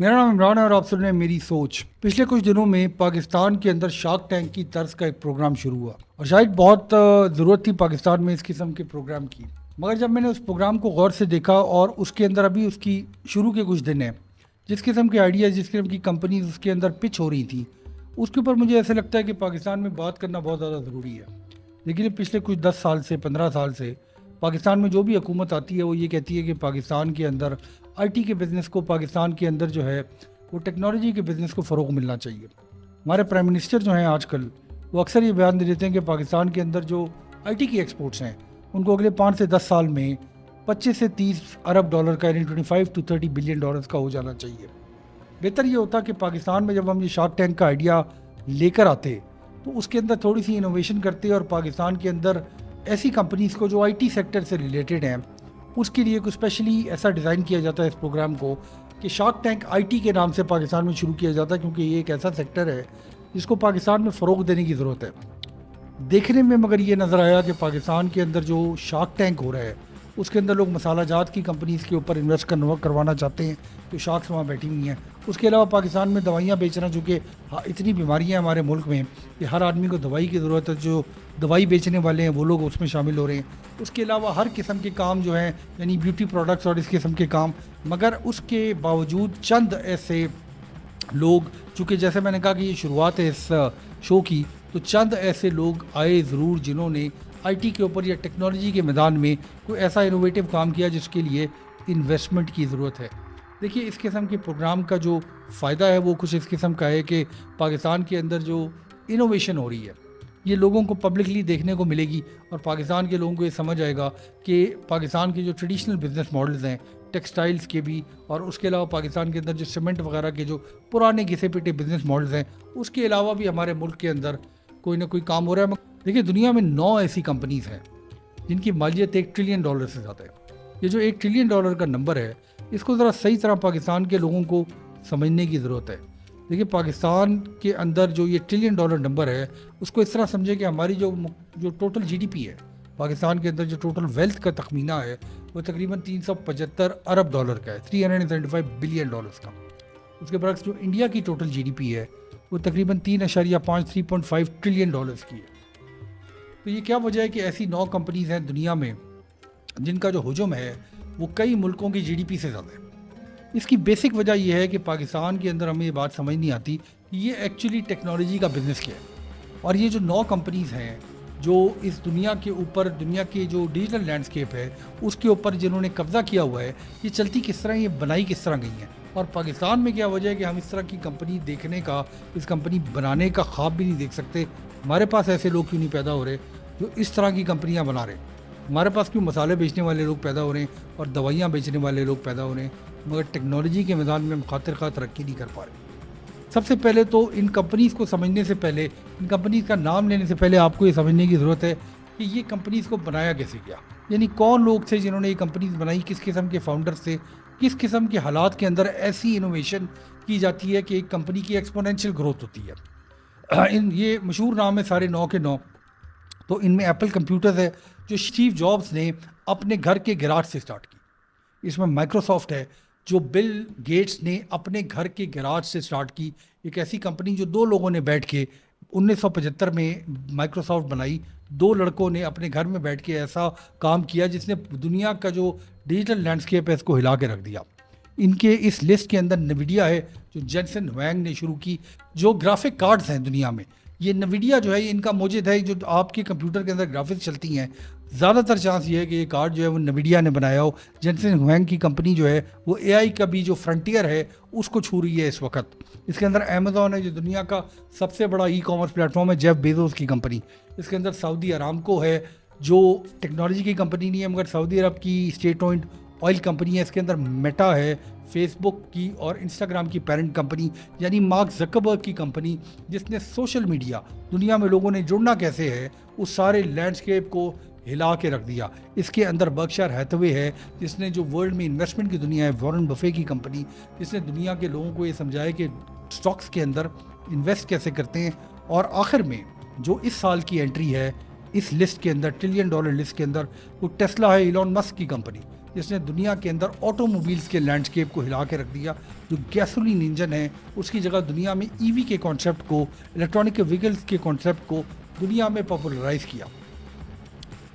میرا نام عمران ہے اور آپ سن رہے ہیں میری سوچ۔ پچھلے کچھ دنوں میں پاکستان کے اندر شارک ٹینک کی طرز کا ایک پروگرام شروع ہوا اور شاید بہت ضرورت تھی پاکستان میں اس قسم کے پروگرام کی، مگر جب میں نے اس پروگرام کو غور سے دیکھا اور اس کے اندر ابھی اس کی شروع کے کچھ دن ہیں، جس قسم کے آئیڈیاز، جس قسم کی کمپنیز اس کے اندر پچ ہو رہی تھیں، اس کے اوپر مجھے ایسا لگتا ہے کہ پاکستان میں بات کرنا بہت زیادہ ضروری ہے۔ لیکن پچھلے کچھ 10 سال سے 15 سال سے پاکستان میں جو بھی حکومت آتی ہے وہ یہ کہتی ہے کہ پاکستان کے اندر آئی ٹی کے بزنس کو، پاکستان کے اندر جو ہے وہ ٹیکنالوجی کے بزنس کو فروغ ملنا چاہیے۔ ہمارے پرائم منسٹر جو ہیں آج کل، وہ اکثر یہ بیان دے دیتے ہیں کہ پاکستان کے اندر جو آئی ٹی کی ایکسپورٹس ہیں ان کو اگلے 5 سے 10 سال میں 25 سے 30 ارب ڈالر کا، یعنی 25 to 30 بلین ڈالرز کا ہو جانا چاہیے۔ بہتر یہ ہوتا کہ پاکستان میں جب ہم یہ شارک ٹینک کا آئیڈیا لے کر آتے تو اس کے اندر تھوڑی سی انوویشن کرتے اور پاکستان کے اندر ایسی کمپنیز کو جو آئی ٹی سیکٹر سے ریلیٹڈ ہیں اس کے لیے کوئی اسپیشلی ایسا ڈیزائن کیا جاتا ہے اس پروگرام کو کہ شارک ٹینک آئی ٹی کے نام سے پاکستان میں شروع کیا جاتا ہے، کیونکہ یہ ایک ایسا سیکٹر ہے جس کو پاکستان میں فروغ دینے کی ضرورت ہے۔ دیکھنے میں مگر یہ نظر آیا کہ پاکستان کے اندر جو شارک ٹینک ہو رہا ہے اس کے اندر لوگ مسالہ جات کی کمپنیز کے اوپر انویسٹ کروانا چاہتے ہیں جو شارکس وہاں بیٹھی ہوئی ہیں۔ اس کے علاوہ پاکستان میں دوائیاں بیچنا، چونکہ اتنی بیماریاں ہیں ہمارے ملک میں کہ ہر آدمی کو دوائی کی ضرورت ہے، جو دوائی بیچنے والے ہیں وہ لوگ اس میں شامل ہو رہے ہیں۔ اس کے علاوہ ہر قسم کے کام جو ہیں، یعنی بیوٹی پروڈکٹس اور اس قسم کے کام، مگر اس کے باوجود چند ایسے لوگ، چونکہ جیسے میں نے کہا کہ یہ شروعات ہے اس شو کی، تو چند ایسے لوگ آئے ضرور جنہوں نے آئی ٹی کے اوپر یا ٹیکنالوجی کے میدان میں کوئی ایسا انوویٹیو کام کیا جس کے لیے انویسٹمنٹ کی ضرورت ہے۔ دیکھیے، اس قسم کے پروگرام کا جو فائدہ ہے وہ کچھ اس قسم کا ہے کہ پاکستان کے اندر جو انوویشن ہو رہی ہے یہ لوگوں کو پبلکلی دیکھنے کو ملے گی، اور پاکستان کے لوگوں کو یہ سمجھ آئے گا کہ پاکستان کے جو ٹریڈیشنل بزنس ماڈلز ہیں ٹیکسٹائلز کے بھی، اور اس کے علاوہ پاکستان کے اندر جو سیمنٹ وغیرہ کے جو پرانے گھسے پٹے بزنس ماڈلز ہیں، اس کے علاوہ بھی ہمارے ملک کے اندر کوئی نہ کوئی کام ہو رہا ہے۔ دیکھیے، دنیا میں 9 ایسی کمپنیز ہیں جن کی مالیت $1 ٹریلین سے زیادہ ہے۔ یہ جو $1 ٹریلین کا نمبر ہے اس کو ذرا صحیح طرح پاکستان کے لوگوں کو سمجھنے کی ضرورت ہے۔ دیکھیے، پاکستان کے اندر جو یہ $1 ٹریلین نمبر ہے اس کو اس طرح سمجھے کہ ہماری جو ٹوٹل جی ڈی پی ہے، پاکستان کے اندر جو ٹوٹل ویلتھ کا تخمینہ ہے وہ تقریباً $375 ارب کا ہے، $375 بلین کا۔ اس کے برعکس جو انڈیا کی ٹوٹل جی ڈی پی ہے وہ تقریباً 3.5 ٹریلین کی ہے۔ تو یہ کیا وجہ ہے کہ ایسی 9 کمپنیز ہیں دنیا میں جن کا جو حجم ہے وہ کئی ملکوں کی جی ڈی پی سے زیادہ ہے؟ اس کی بیسک وجہ یہ ہے کہ پاکستان کے اندر ہمیں یہ بات سمجھ نہیں آتی کہ یہ ایکچولی ٹیکنالوجی کا بزنس کیا ہے، اور یہ جو 9 کمپنیز ہیں جو اس دنیا کے اوپر، دنیا کے جو ڈیجیٹل لینڈسکیپ ہے اس کے اوپر جنہوں نے قبضہ کیا ہوا ہے، یہ چلتی کس طرح، یہ بنائی کس طرح گئی ہیں، اور پاکستان میں کیا وجہ ہے کہ ہم اس طرح کی کمپنی دیکھنے کا، اس کمپنی بنانے کا خواب بھی نہیں دیکھ سکتے؟ ہمارے پاس ایسے لوگ کیوں نہیں پیدا ہو رہے جو اس طرح کی کمپنیاں بنا رہے ہیں؟ ہمارے پاس کیوں مسالے بیچنے والے لوگ پیدا ہو رہے ہیں اور دوائیاں بیچنے والے لوگ پیدا ہو رہے ہیں، مگر ٹیکنالوجی کے میدان میں ہم خاطر خواہ ترقی نہیں کر پا رہے؟ سب سے پہلے تو ان کمپنیز کو سمجھنے سے پہلے، ان کمپنیز کا نام لینے سے پہلے آپ کو یہ سمجھنے کی ضرورت ہے کہ یہ کمپنیز کو بنایا کیسے گیا، یعنی کون لوگ تھے جنہوں نے یہ کمپنیز بنائی، کس قسم کے فاؤنڈرز تھے، کس قسم کے حالات کے اندر ایسی انوویشن کی جاتی ہے کہ ایک کمپنی کی ایکسپونینشیل گروتھ ہوتی ہے۔ یہ مشہور نام ہے سارے 9 کے 9۔ تو ان میں ایپل کمپیوٹرز ہے جو اسٹیو جابس نے اپنے گھر کے گراج سے سٹارٹ کی، اس میں مائکروسافٹ ہے جو بل گیٹس نے اپنے گھر کے گراج سے سٹارٹ کی، ایک ایسی کمپنی جو 2 لوگوں نے بیٹھ کے 1975 میں مائکروسافٹ بنائی۔ 2 لڑکوں نے اپنے گھر میں بیٹھ کے ایسا کام کیا جس نے دنیا کا جو ڈیجیٹل لینڈسکیپ ہے اس کو ہلا کے رکھ دیا۔ ان کے اس لسٹ کے اندر نویڈیا ہے جو جینسن ہوانگ نے شروع کی، جو گرافک کارڈز ہیں دنیا میں، یہ نویڈیا جو ہے ان کا موجد ہے، جو آپ کے کمپیوٹر کے اندر گرافکس چلتی ہیں، زیادہ تر چانس یہ ہے کہ یہ کارڈ جو ہے وہ نویڈیا نے بنایا ہو۔ جینسن ہوانگ کی کمپنی جو ہے وہ اے آئی کا بھی جو فرنٹیئر ہے اس کو چھو رہی ہے اس وقت۔ اس کے اندر امیزون ہے جو دنیا کا سب سے بڑا ای کامرس پلیٹ فارم ہے، جیف بیزوس کی کمپنی۔ اس کے اندر سعودی ارامکو ہے جو ٹیکنالوجی کی کمپنی نہیں ہے مگر سعودی عرب کی اسٹیٹ اونڈ آئل کمپنی ہے۔ اس کے اندر میٹا ہے، فیس بک کی اور انسٹاگرام کی پیرنٹ کمپنی، یعنی مارک زکربرگ کی کمپنی، جس نے سوشل میڈیا، دنیا میں لوگوں نے جڑنا کیسے ہے، اس سارے لینڈسکیپ کو ہلا کے رکھ دیا۔ اس کے اندر برکشائر ہیتھوے ہے جس نے جو ورلڈ میں انویسٹمنٹ کی دنیا ہے، وارن بفے کی کمپنی، جس نے دنیا کے لوگوں کو یہ سمجھایا کہ سٹاکس کے اندر انویسٹ کیسے کرتے ہیں۔ اور آخر میں جو اس سال کی انٹری ہے اس لسٹ کے اندر، $1 ٹریلین لسٹ کے اندر، وہ ٹیسلا ہے، ایلون مسک کی کمپنی، جس نے دنیا کے اندر آٹو موبائلس کے لینڈسکیپ کو ہلا کے رکھ دیا. جو گیسولین انجن ہے اس کی جگہ دنیا میں ای وی کے کانسیپٹ کو, الیکٹرانک ویکلس کے کانسیپٹ کو دنیا میں پاپولرائز کیا.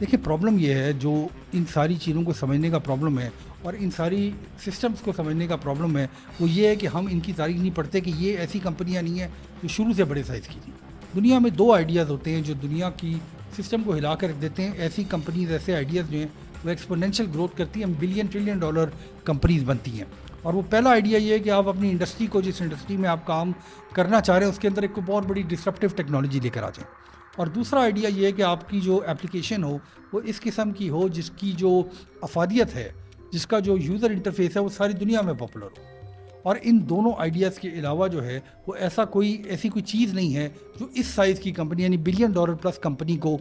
دیکھیں پرابلم یہ ہے, جو ان ساری چیزوں کو سمجھنے کا پرابلم ہے اور ان ساری سسٹمز کو سمجھنے کا پرابلم ہے, وہ یہ ہے کہ ہم ان کی تاریخ نہیں پڑھتے کہ یہ ایسی کمپنیاں نہیں ہیں جو شروع سے بڑے سائز کی تھیں. دنیا میں 2 آئیڈیاز ہوتے ہیں جو دنیا کی سسٹم کو ہلا کر رکھ دیتے ہیں. ایسی کمپنیز, ایسے آئیڈیاز جو ہیں وہ ایکسپونینشیل گروتھ کرتی ہیں, بلین ٹریلین ڈالر کمپنیز بنتی ہیں. اور وہ پہلا آئیڈیا یہ ہے کہ آپ اپنی انڈسٹری کو, جس انڈسٹری میں آپ کام کرنا چاہ رہے ہیں, اس کے اندر ایک بہت بڑی ڈسرپٹیو ٹیکنالوجی لے کر آ جائیں. اور دوسرا آئیڈیا یہ ہے کہ آپ کی جو اپلیکیشن ہو وہ اس قسم کی ہو جس کی جو افادیت ہے, جس کا جو یوزر انٹرفیس ہے وہ ساری دنیا میں پاپولر ہو. اور ان دونوں آئیڈیاز کے علاوہ جو ہے وہ ایسی کوئی چیز نہیں ہے جو اس سائز کی کمپنی یعنی بلین ڈالر پلس کمپنی کو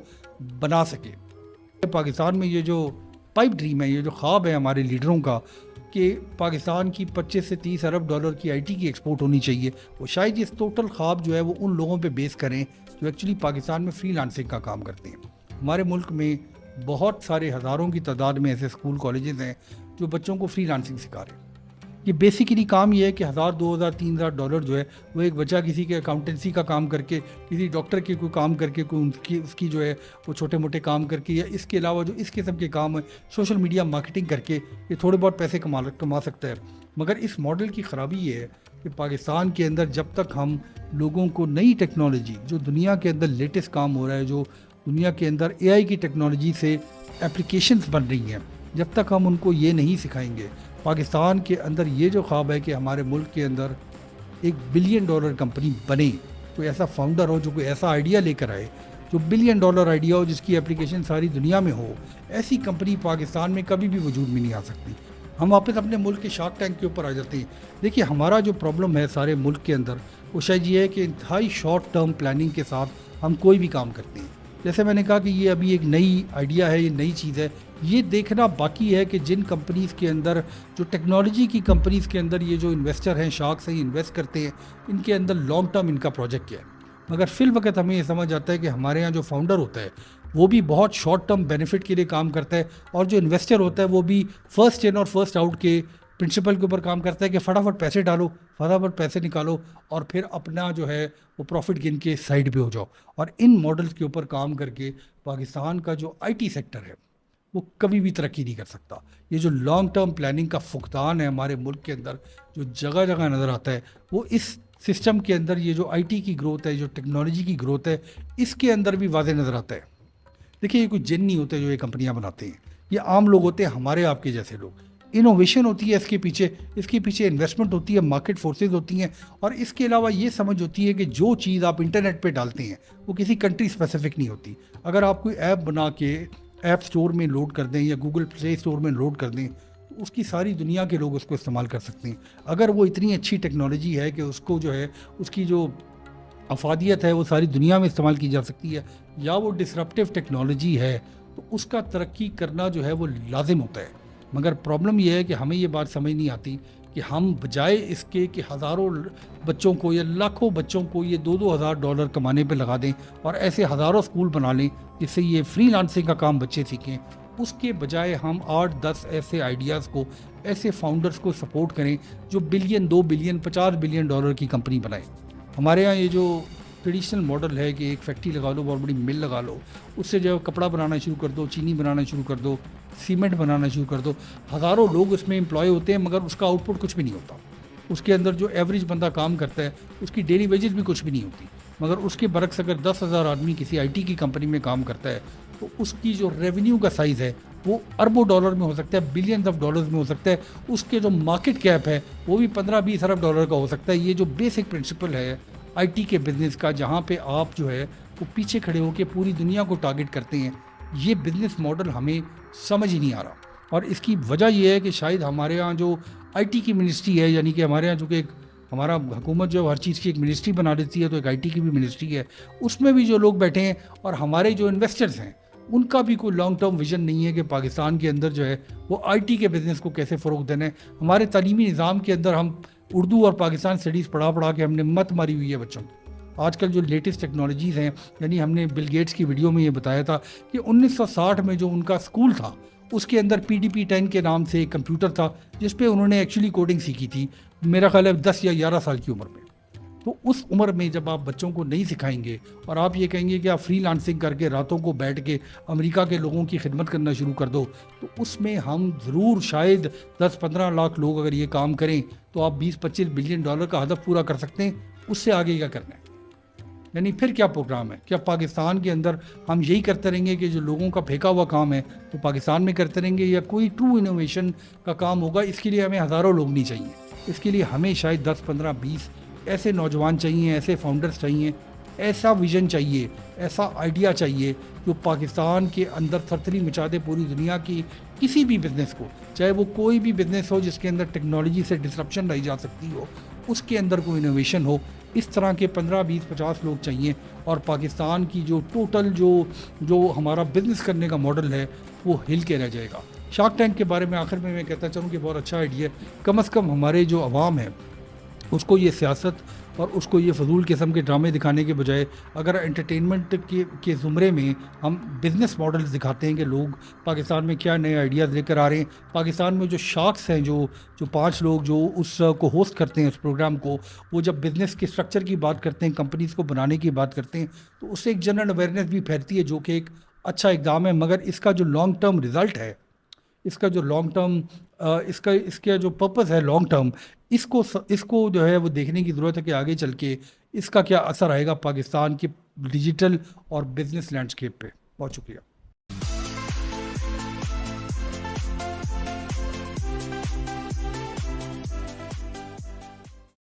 بنا سکے. پاکستان میں یہ جو پائپ ڈریم ہے, یہ جو خواب ہے ہمارے لیڈروں کا کہ پاکستان کی 25 سے 30 ارب ڈالر کی آئی ٹی کی ایکسپورٹ ہونی چاہیے, وہ شاید اس ٹوٹل خواب جو ہے وہ ان لوگوں پہ بیس کریں جو ایکچولی پاکستان میں فری لانسنگ کا کام کرتے ہیں. ہمارے ملک میں بہت سارے ہزاروں کی تعداد میں ایسے اسکول کالجز ہیں جو بچوں کو فری لانسنگ سکھا رہے ہیں. یہ بیسیکلی کام یہ ہے کہ 1000 2000 3000 ڈالر جو ہے وہ ایک بچہ کسی کے اکاؤنٹنسی کا کام کر کے, کسی ڈاکٹر کے کوئی کام کر کے, کوئی اس کی جو ہے وہ چھوٹے موٹے کام کر کے, یا اس کے علاوہ جو اس قسم کے کام ہے سوشل میڈیا مارکیٹنگ کر کے یہ تھوڑے بہت پیسے کما سکتا ہے. مگر اس ماڈل کی خرابی یہ ہے کہ پاکستان کے اندر جب تک ہم لوگوں کو نئی ٹیکنالوجی, جو دنیا کے اندر لیٹسٹ کام ہو رہا ہے, جو دنیا کے اندر اے آئی کی ٹیکنالوجی سے اپلیکیشنز بن رہی ہیں, جب تک ہم ان کو یہ نہیں سکھائیں گے, پاکستان کے اندر یہ جو خواب ہے کہ ہمارے ملک کے اندر ایک بلین ڈالر کمپنی بنے, کوئی ایسا فاؤنڈر ہو جو کوئی ایسا آئیڈیا لے کر آئے جو بلین ڈالر آئیڈیا ہو, جس کی اپلیکیشن ساری دنیا میں ہو, ایسی کمپنی پاکستان میں کبھی بھی وجود میں نہیں آ سکتی. ہم واپس اپنے ملک کے شارک ٹینک کے اوپر آ جاتے ہیں. دیکھیے ہمارا جو پرابلم ہے سارے ملک کے اندر وہ شاید یہ ہے کہ انتہائی شارٹ ٹرم پلاننگ کے ساتھ ہم کوئی بھی کام کرتے ہیں. جیسے میں نے کہا کہ یہ ابھی ایک نئی آئیڈیا ہے, یہ نئی چیز ہے, یہ دیکھنا باقی ہے کہ جن کمپنیز کے اندر, جو ٹیکنالوجی کی کمپنیز کے اندر یہ جو انویسٹر ہیں, شارکس ہیں, یہ انویسٹ کرتے ہیں, ان کے اندر لانگ ٹرم ان کا پروجیکٹ کیا ہے. مگر فی الوقت ہمیں یہ سمجھ آتا ہے کہ ہمارے یہاں جو فاؤنڈر ہوتا ہے وہ بھی بہت شارٹ ٹرم بینیفٹ کے لیے کام کرتا ہے, اور جو انویسٹر ہوتا ہے وہ بھی فرسٹ ان اور فرسٹ آؤٹ کے پرنسپل کے اوپر کام کرتا ہے کہ فٹافٹ پیسے ڈالو, فٹافٹ پیسے نکالو, اور پھر اپنا جو ہے وہ پروفٹ گن کے سائڈ پہ ہو جاؤ. اور ان ماڈلز کے اوپر کام کر کے پاکستان کا جو آئی ٹی سیکٹر ہے وہ کبھی بھی ترقی نہیں کر سکتا. یہ جو لانگ ٹرم پلاننگ کا فقدان ہے ہمارے ملک کے اندر جو جگہ جگہ نظر آتا ہے, وہ اس سسٹم کے اندر, یہ جو آئی ٹی کی گروتھ ہے, جو ٹیکنالوجی کی گروتھ ہے, اس کے اندر بھی واضح نظر آتا ہے. دیکھیے یہ کوئی جن نہیں ہوتے جو یہ کمپنیاں بناتے ہیں, یہ عام لوگ ہوتے ہیں, ہمارے آپ کے جیسے لوگ. انوویشن ہوتی ہے اس کے پیچھے انویسٹمنٹ ہوتی ہے, مارکیٹ فورسز ہوتی ہیں, اور اس کے علاوہ یہ سمجھ ہوتی ہے کہ جو چیز آپ انٹرنیٹ پہ ڈالتے ہیں وہ کسی کنٹری اسپیسیفک نہیں ہوتی. اگر آپ کوئی ایپ بنا کے ایپ سٹور میں لوڈ کر دیں یا گوگل پلے سٹور میں لوڈ کر دیں تو اس کی ساری دنیا کے لوگ اس کو استعمال کر سکتے ہیں. اگر وہ اتنی اچھی ٹیکنالوجی ہے کہ اس کو جو ہے اس کی جو افادیت ہے وہ ساری دنیا میں استعمال کی جا سکتی ہے, یا وہ ڈسرپٹیو ٹیکنالوجی ہے, تو اس کا ترقی کرنا جو ہے وہ لازم ہوتا ہے. مگر پرابلم یہ ہے کہ ہمیں یہ بات سمجھ نہیں آتی کہ ہم بجائے اس کے کہ ہزاروں بچوں کو یا لاکھوں بچوں کو یہ 2,000 ڈالر کمانے پہ لگا دیں اور ایسے ہزاروں اسکول بنا لیں جس سے یہ فری لانسنگ کا کام بچے سیکھیں, اس کے بجائے ہم 8-10 ایسے آئیڈیاز کو, ایسے فاؤنڈرز کو سپورٹ کریں جو بلین, 2 بلین, 50 بلین ڈالر کی کمپنی بنائیں. ہمارے ہاں یہ جو ٹریڈیشنل ماڈل ہے کہ ایک فیکٹری لگا لو, بہت بڑی مل لگا لو, اس سے جو ہے کپڑا بنانا شروع کر دو, چینی بنانا شروع کر دو, سیمنٹ بنانا شروع کر دو, ہزاروں لوگ اس میں امپلائی ہوتے ہیں مگر اس کا آؤٹ پٹ کچھ بھی نہیں ہوتا. اس کے اندر جو ایوریج بندہ کام کرتا ہے اس کی ڈیلی ویجز بھی کچھ بھی نہیں ہوتی. مگر اس کے برعکس اگر 10,000 آدمی کسی آئی ٹی کی کمپنی میں کام کرتا ہے تو اس کی جو ریونیو کا سائز ہے وہ اربوں ڈالر میں ہو سکتا ہے, بلینز آف ڈالرز میں ہو سکتا ہے, اس کے جو مارکیٹ کیپ ہے وہ بھی 15-20 ارب ڈالر کا ہو سکتا ہے. یہ جو بیسک پرنسپل ہے آئی ٹی کے بزنس کا, جہاں پہ آپ جو ہے وہ پیچھے کھڑے ہو کے پوری دنیا کو ٹارگٹ کرتے ہیں, یہ بزنس ماڈل ہمیں سمجھ ہی نہیں آ رہا. اور اس کی وجہ یہ ہے کہ شاید ہمارے ہاں جو آئی ٹی کی منسٹری ہے, یعنی کہ ہمارے ہاں جو کہ ایک ہمارا حکومت جو ہر چیز کی ایک منسٹری بنا دیتی ہے, تو ایک آئی ٹی کی بھی منسٹری ہے, اس میں بھی جو لوگ بیٹھے ہیں اور ہمارے جو انویسٹرز ہیں ان کا بھی کوئی لانگ ٹرم ویژن نہیں ہے کہ پاکستان کے اندر جو ہے وہ آئی ٹی کے بزنس کو کیسے فروغ دینا ہے. ہمارے تعلیمی نظام کے اندر ہم اردو اور پاکستان اسٹڈیز پڑھا کے ہم نے مت ماری ہوئی ہے بچوں کی. آج کل جو لیٹسٹ ٹیکنالوجیز ہیں, یعنی ہم نے بل گیٹس کی ویڈیو میں یہ بتایا تھا کہ 1960 میں جو ان کا اسکول تھا اس کے اندر PDP-10 کے نام سے ایک کمپیوٹر تھا جس پہ انہوں نے ایکچولی کوڈنگ سیکھی تھی، میرا خیال ہے 10 یا 11 سال کی عمر میں. تو اس عمر میں جب آپ بچوں کو نہیں سکھائیں گے اور آپ یہ کہیں گے کہ آپ فری لانسنگ کر کے راتوں کو بیٹھ کے امریکہ کے لوگوں کی خدمت کرنا شروع کر دو، تو اس میں ہم ضرور شاید 10-15 لاکھ لوگ اگر یہ کام کریں تو آپ 20-25 بلین ڈالر کا ہدف پورا کر سکتے ہیں. اس سے آگے کیا کرنا ہے؟ یعنی پھر کیا پروگرام ہے؟ کیا پاکستان کے اندر ہم یہی کرتے رہیں گے کہ جو لوگوں کا پھینکا ہوا کام ہے تو پاکستان میں کرتے رہیں گے، یا کوئی ٹرو انوویشن کا کام ہوگا؟ اس کے لیے ہمیں ہزاروں لوگ نہیں چاہیے، اس کے لیے ہمیں شاید 10-15-20 ایسے نوجوان چاہیے، ایسے فاؤنڈرز چاہیے، ایسا ویژن چاہیے، ایسا آئیڈیا چاہیے جو پاکستان کے اندر تھرتھری مچا دے پوری دنیا کی کسی بھی بزنس کو، چاہے وہ کوئی بھی بزنس ہو جس کے اندر ٹیکنالوجی سے ڈسرپشن لائی جا سکتی ہو، اس کے اندر کوئی انوویشن ہو. اس طرح کے 15-20-50 لوگ چاہیے، اور پاکستان کی جو ٹوٹل جو ہمارا بزنس کرنے کا ماڈل ہے وہ ہل کے رہ جائے گا. شارک ٹینک کے بارے میں آخر میں کہتا چلوں کہ بہت اچھا آئیڈیا ہے. کم از کم ہمارے جو عوام ہے اس کو یہ سیاست اور اس کو یہ فضول قسم کے ڈرامے دکھانے کے بجائے اگر انٹرٹینمنٹ کے زمرے میں ہم بزنس ماڈلز دکھاتے ہیں کہ لوگ پاکستان میں کیا نئے آئیڈیاز لے کر آ رہے ہیں. پاکستان میں جو شارکس ہیں، جو 5 لوگ جو اس کو ہوسٹ کرتے ہیں اس پروگرام کو، وہ جب بزنس کے اسٹرکچر کی بات کرتے ہیں، کمپنیز کو بنانے کی بات کرتے ہیں، تو اس سے ایک جنرل اویئرنیس بھی پھیلتی ہے، جو کہ ایک اچھا اقدام ہے. مگر اس کا جو لانگ ٹرم رزلٹ ہے، اس کا جو لانگ ٹرم اس کا جو پرپز ہے لانگ ٹرم، اس کو جو ہے وہ دیکھنے کی ضرورت ہے کہ آگے چل کے اس کا کیا اثر آئے گا پاکستان کے ڈیجیٹل اور بزنس لینڈسکیپ پہ. بہت شکریہ.